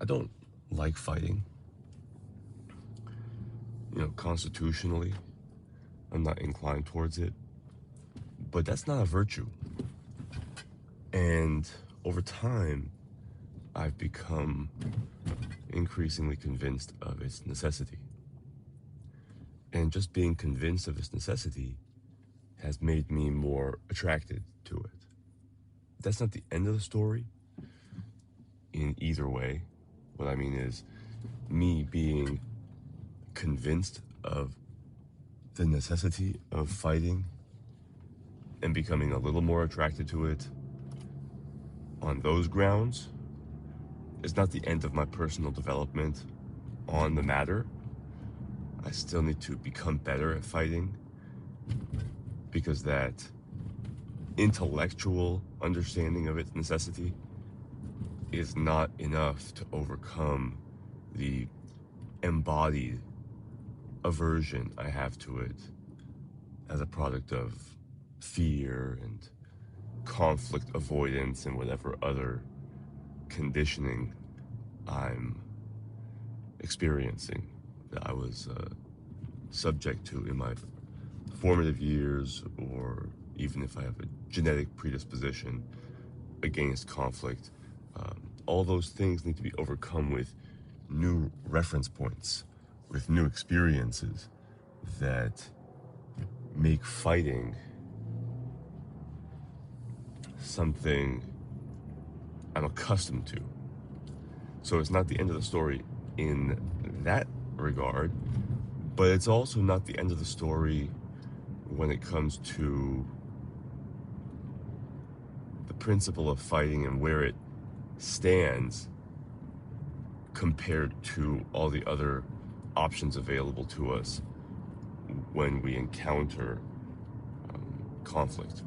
I don't like fighting. Constitutionally, I'm not inclined towards it. But that's not a virtue. And over time, I've become increasingly convinced of its necessity. And just being convinced of its necessity has made me more attracted to it. That's not the end of the story in either way. What I mean is me being convinced of the necessity of fighting and becoming a little more attracted to it on those grounds is not the end of my personal development on the matter. I still need to become better at fighting because that intellectual understanding of its necessity is not enough to overcome the embodied aversion I have to it as a product of fear and conflict avoidance and whatever other conditioning I'm experiencing that I was subject to in my formative years, or even if I have a genetic predisposition against conflict. All those things need to be overcome with new reference points, with new experiences that make fighting something I'm accustomed to. So it's not the end of the story in that regard, but it's also not the end of the story when it comes to the principle of fighting and where it stands compared to all the other options available to us when we encounter conflict,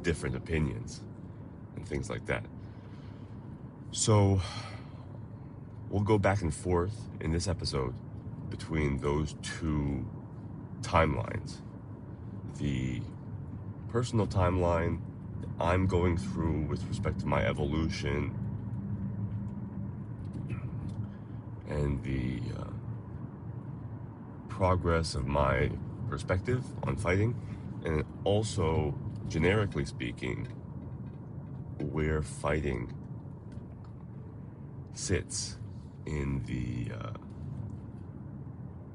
different opinions, and things like that. So we'll go back and forth in this episode between those two timelines. The personal timeline that I'm going through with respect to my evolution and the progress of my perspective on fighting, and also, generically speaking, where fighting sits in the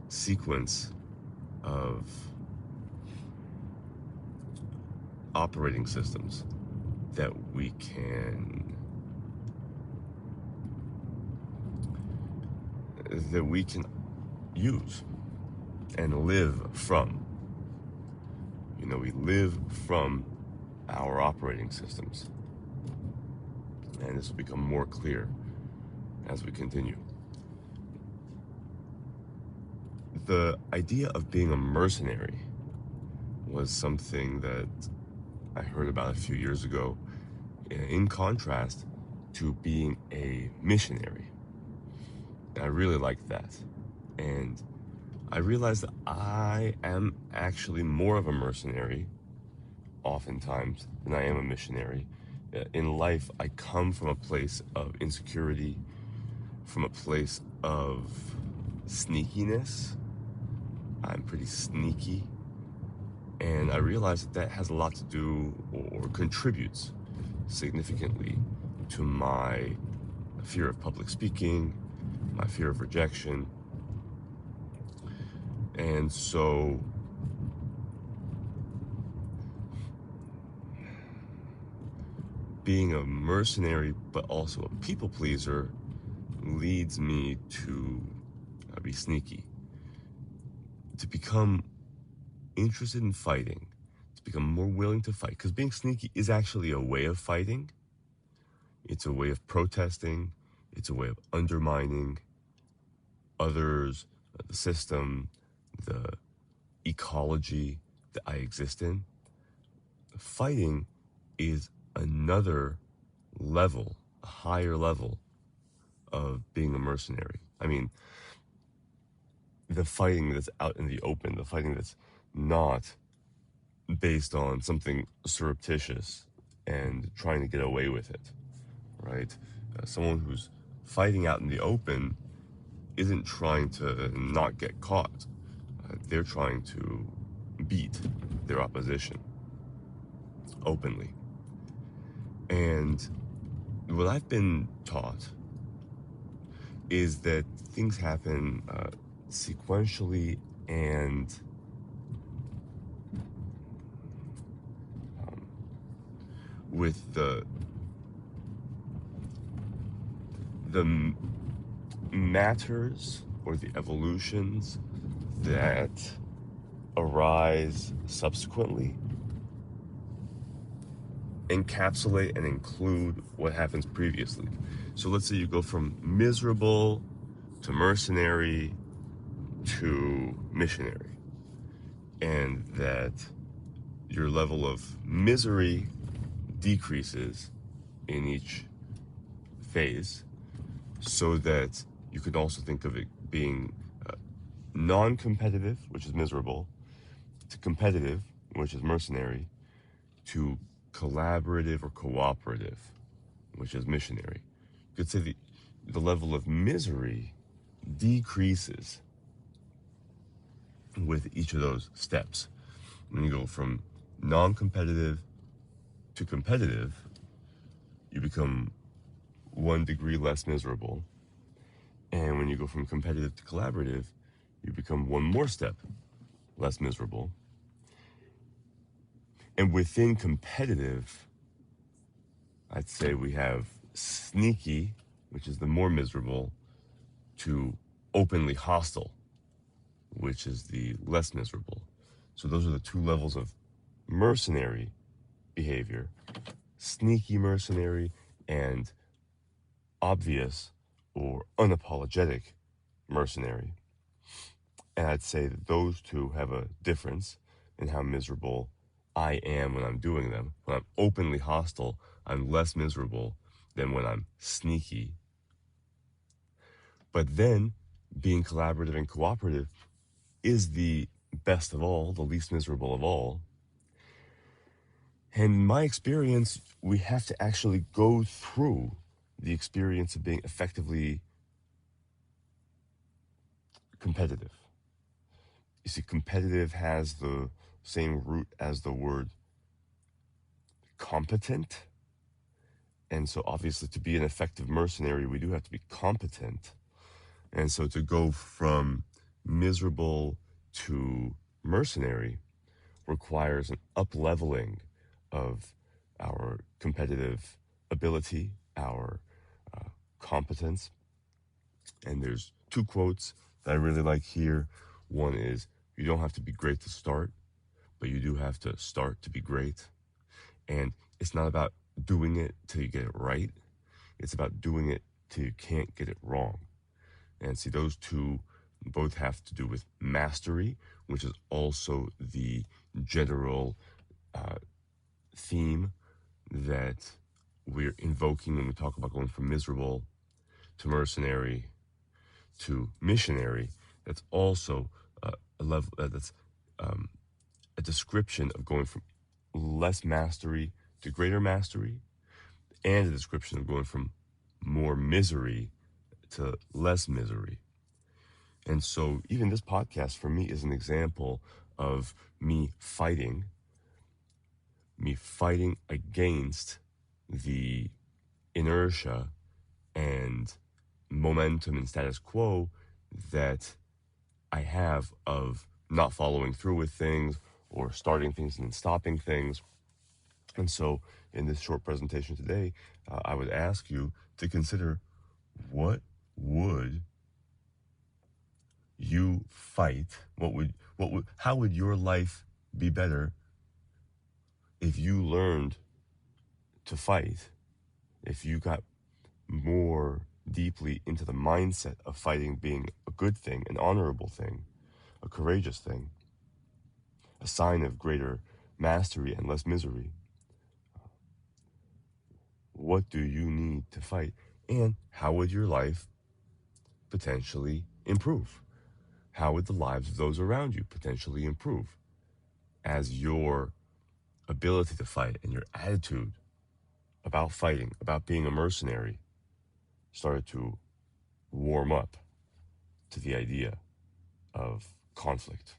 sequence of operating systems that we can use and live from. We live from our operating systems, and this will become more clear as we continue. The idea of being a mercenary was something that I heard about a few years ago, in contrast to being a missionary. And I really liked that. And I realized that I am actually more of a mercenary, oftentimes, than I am a missionary. In life, I come from a place of insecurity, from a place of sneakiness. I'm pretty sneaky. And I realize that has a lot to do, or contributes significantly, to my fear of public speaking, my fear of rejection. And so being a mercenary but also a people pleaser leads me to be sneaky, to become interested in fighting, to become more willing to fight. Because being sneaky is actually a way of fighting. It's a way of protesting. It's a way of undermining others, the system, the ecology that I exist in. Fighting is another level, a higher level of being a mercenary. I mean, the fighting that's out in the open, the fighting that's not based on something surreptitious and trying to get away with it, right? Someone who's fighting out in the open isn't trying to not get caught. They're trying to beat their opposition openly. And what I've been taught is that things happen sequentially and with the matters or the evolutions that arise subsequently encapsulate and include what happens previously. So let's say you go from miserable to mercenary to missionary, and that your level of misery decreases in each phase, so that you could also think of it being non-competitive, which is miserable, to competitive, which is mercenary, to collaborative or cooperative, which is missionary. You could say the level of misery decreases with each of those steps. When you go from non-competitive to competitive, you become 1 degree less miserable. And when you go from competitive to collaborative, you become 1 more step less miserable. And within competitive, I'd say we have sneaky, which is the more miserable, to openly hostile, which is the less miserable. So those are the 2 levels of mercenary behavior: sneaky mercenary and obvious or unapologetic mercenary. And I'd say that those 2 have a difference in how miserable I am when I'm doing them. When I'm openly hostile, I'm less miserable than when I'm sneaky. But then being collaborative and cooperative is the best of all, the least miserable of all. And in my experience, we have to actually go through the experience of being effectively competitive. You see, competitive has the same root as the word competent. And so obviously to be an effective mercenary, we do have to be competent. And so to go from miserable to mercenary requires an up-leveling of our competitive ability, our competence. And there's 2 quotes that I really like here. One is, you don't have to be great to start, but you do have to start to be great. And it's not about doing it till you get it right. It's about doing it till you can't get it wrong. And see, those 2 both have to do with mastery, which is also the general theme that we're invoking when we talk about going from miserable to mercenary to missionary. That's also a level that's a description of going from less mastery to greater mastery, and a description of going from more misery to less misery. And so even this podcast for me is an example of me fighting against the inertia and momentum and status quo that I have of not following through with things or starting things and then stopping things. And so in this short presentation today, I would ask you to consider, what would you fight? How would your life be better if you learned to fight? If you got more deeply into the mindset of fighting being a good thing, an honorable thing, a courageous thing, a sign of greater mastery and less misery. What do you need to fight? And how would your life potentially improve? How would the lives of those around you potentially improve as your ability to fight and your attitude about fighting, about being a mercenary, started to warm up to the idea of conflict.